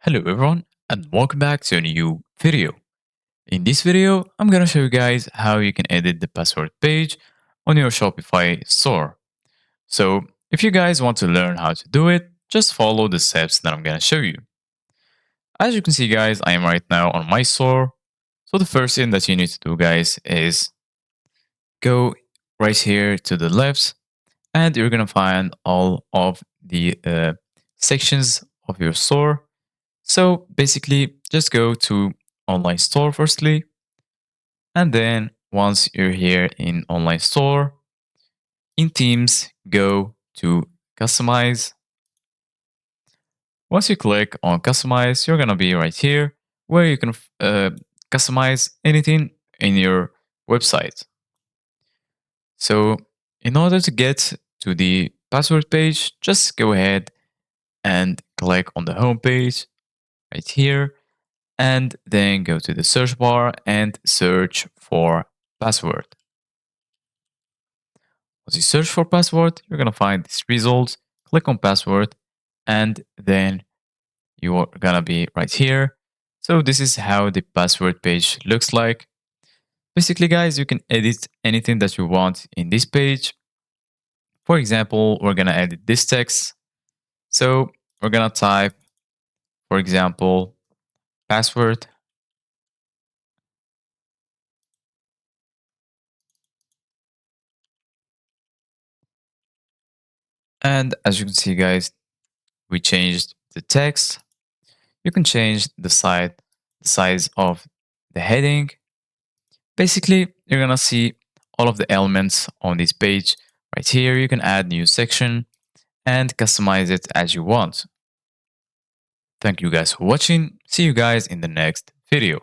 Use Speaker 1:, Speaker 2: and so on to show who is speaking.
Speaker 1: Hello everyone and welcome back to a new video. In this video, I'm gonna show you guys how you can edit the password page on your Shopify store. So if you guys want to learn how to do it, just follow the steps that I'm gonna show you. As you can see guys, I am right now on my store. So the first thing that you need to do guys is go right here to the left and you're gonna find all of the sections of your store. So basically, just go to online store firstly, and then once you're here in online store, in themes, go to customize. Once you click on customize, you're gonna be right here where you can customize anything in your website. So in order to get to the password page, just go ahead and click on the home page right here and then go to the search bar and search for password. Once you search for password, you're going to find this result. Click on password and then you are going to be right here. So this is how the password page looks like. Basically, guys, you can edit anything that you want in this page. For example, we're going to edit this text. So we're going to type, for example, password. And as you can see, guys, we changed the text. You can change the size of the heading. Basically, you're gonna see all of the elements on this page right here. You can add new section and customize it as you want. Thank you guys for watching. See you guys in the next video.